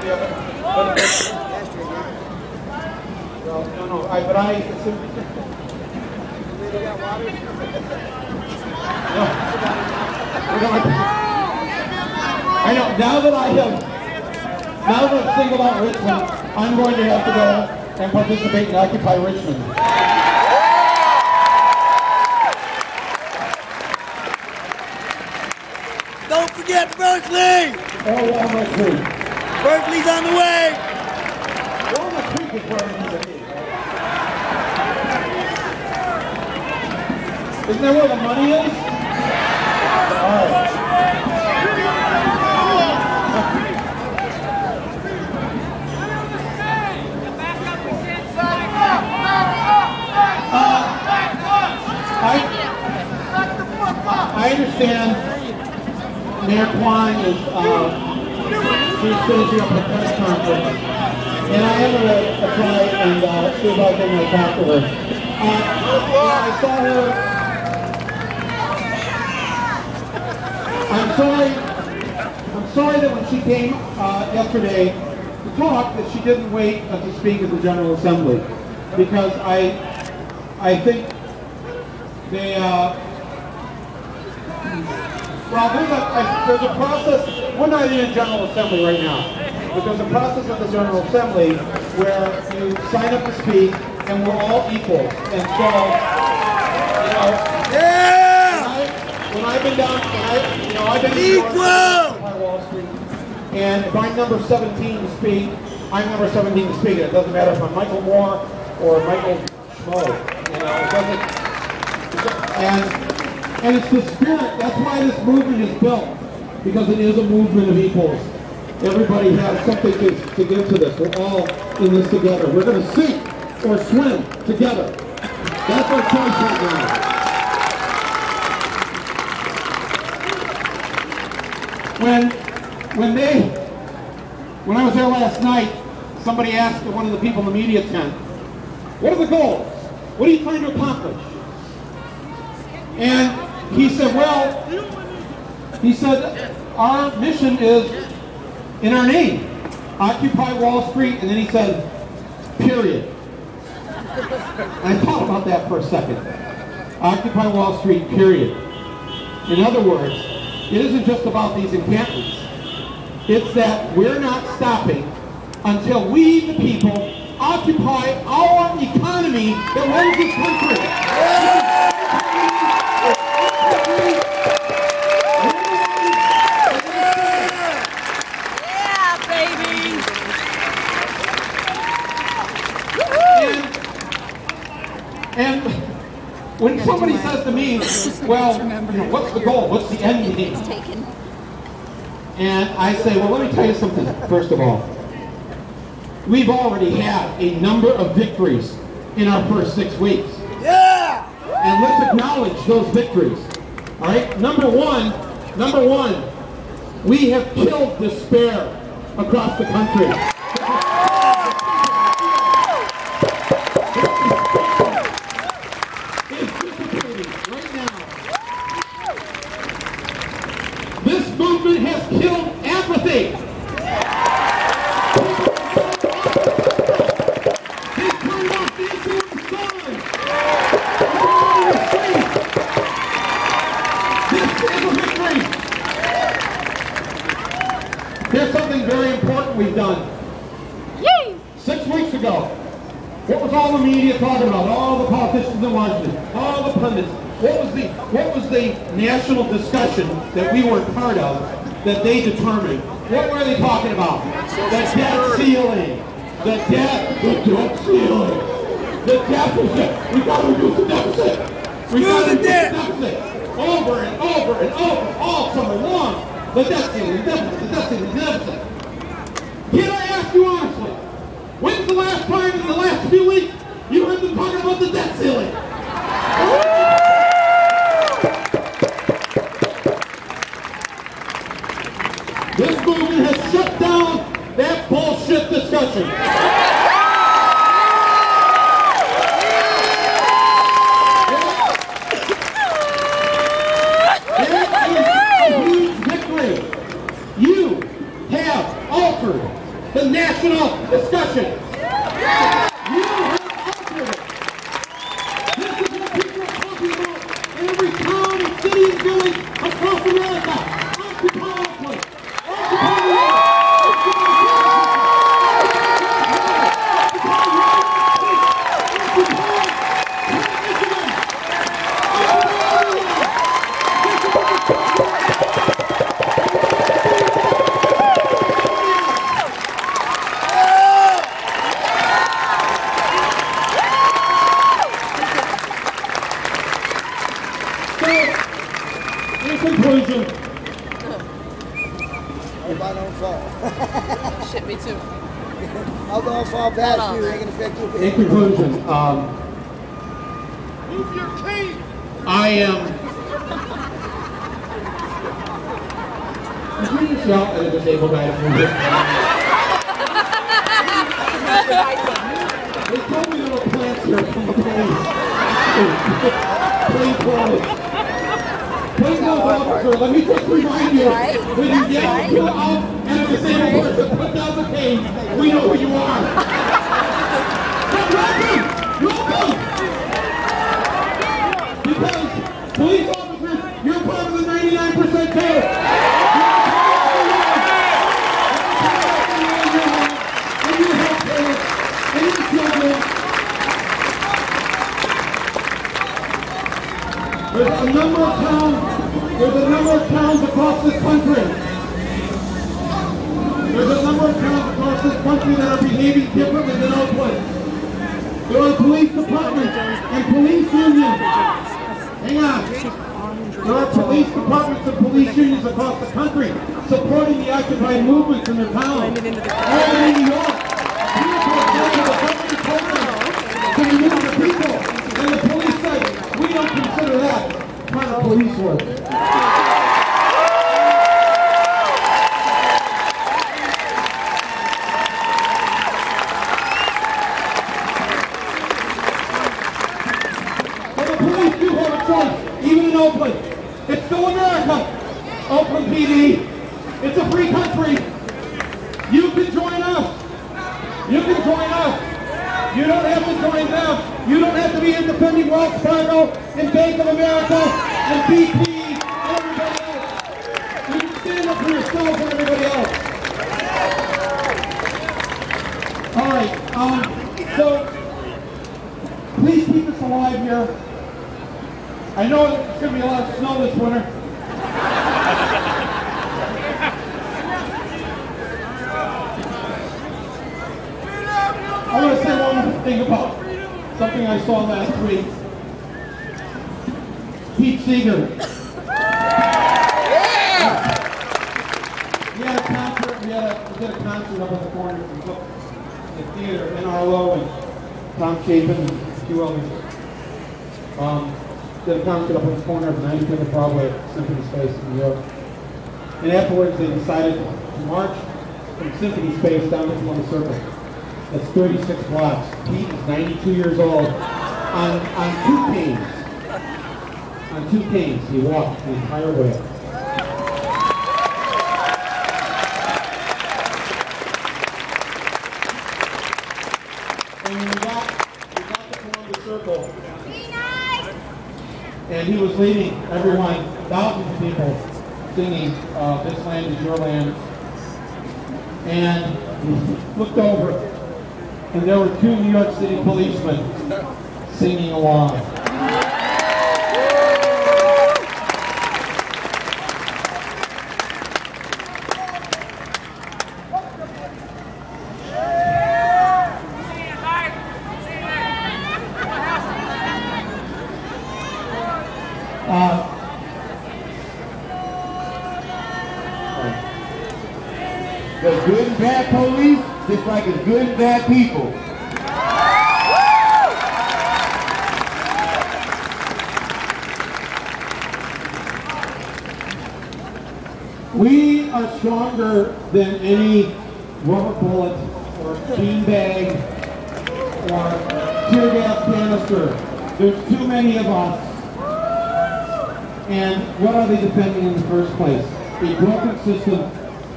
I know, now that I'm singled out Richmond, I'm going to have to go and participate in Occupy Richmond. Don't forget Berkeley! Oh, Walnut Creek. Berkeley's on the way! Walnut Creek is where I need to be. Isn't that where the money is? All right. I understand Mayor Kwan is she's finishing up her press conference, and I am going to try and see if I can talk to her. I saw her. I'm sorry that when she came yesterday to talk that she didn't wait to speak at the General Assembly, because I think they well, there's a process. We're not in General Assembly right now, but there's a process at the General Assembly where you sign up to speak, and we're all equals. And so, you know, when I've been down, I've been equal. Wall Street, and if I'm number 17 to speak, I'm number 17 to speak. It doesn't matter if I'm Michael Moore or Michael Schmo. You know, it doesn't. And it's the spirit. That's why this movement is built, because it is a movement of equals. Everybody has something to give to this. We're all in this together. We're going to sink or swim together. That's our choice right now. When I was there last night, somebody asked one of the people in the media tent, "What are the goals? What are you trying to accomplish?" And he said, our mission is in our name, Occupy Wall Street, and then he said, period. And I thought about that for a second. Occupy Wall Street, period. In other words, it isn't just about these encampments. It's that we're not stopping until we, the people, occupy our economy that runs this country. And when somebody says to me, well, you know, what's the goal? What's the end game? And I say, well, let me tell you something, first of all. We've already had a number of victories in our first 6 weeks. Yeah! And let's acknowledge those victories. All right? Number one, we have killed despair across the country. This movement has killed apathy. They turned off the influence signs. This is a victory. There's something very important we've done. 6 weeks ago, what was all the media talking about? All the politicians in Washington, all the pundits. What was the national discussion that we were part of that they determined? What were they talking about? The debt ceiling. The debt ceiling. The deficit. We got to reduce the deficit. We got to reduce the deficit. Over and over and over, all summer long. The debt ceiling, the deficit, the debt ceiling, the deficit. Can I ask you honestly, when's the last time in the last few weeks you heard them talking about the debt ceiling? This movement has shut down that bullshit discussion. That is a huge victory. You have altered the national discussion. You have altered it. This is what people are talking about in every town and city and village across America. Occupy Oakland. Occupy New York. In conclusion, Hope I don't fall. Shit, me too. I'm gonna fall past you. It ain't gonna affect you. in conclusion, I am. Did you just yell at a disabled guy to move it? They told me there were plants here from the police. Please close. Please close, officer. Let me just remind you, when you get out and a disabled person put down the cane, we know who you are. But welcome! Welcome! Because police officers, you're part of the 99% too. And your health care, and your children. There's a number of towns across this country. There's a number of towns across this country that are behaving differently than Oakland. There are police departments and police unions. Hang on. There are police departments and police unions across the country supporting the Occupy movements in their towns. All in New York. People are going to the government program to remove the people. And the police say, we don't consider that part of police work. But the police do have a choice, even in Oakland. It's still America. Oakland PD. It's a free country. You can join us. You can join us. You don't have to join them. You don't have to be in defending Wells Fargo and Bank of America and BP and everybody else. You can stand up for yourself and everybody else. All right. So please keep us alive here. I know there's going to be a lot of snow this winter. I want to say one more thing about something I saw last week. Pete Seeger. We had a concert. We did a concert up at the corner of the theater in Arlo, and Tom Chapin and a few others. Did a concert up at the corner of 95th and Broadway at Symphony Space in New York. And afterwards, they decided to march from Symphony Space down to Columbus Circle. That's 36 blocks. Pete is 92 years old. On two canes. On two canes, he walked the entire way. And when we got to Columbus Circle, and he was leading everyone, thousands of people, singing "This Land Is Your Land," and he looked over. And there were two New York City policemen singing along. There's good and bad police, just like there's good and bad people. We are stronger than any rubber bullet or beanbag or tear gas canister. There's too many of us. And what are they defending in the first place? A broken system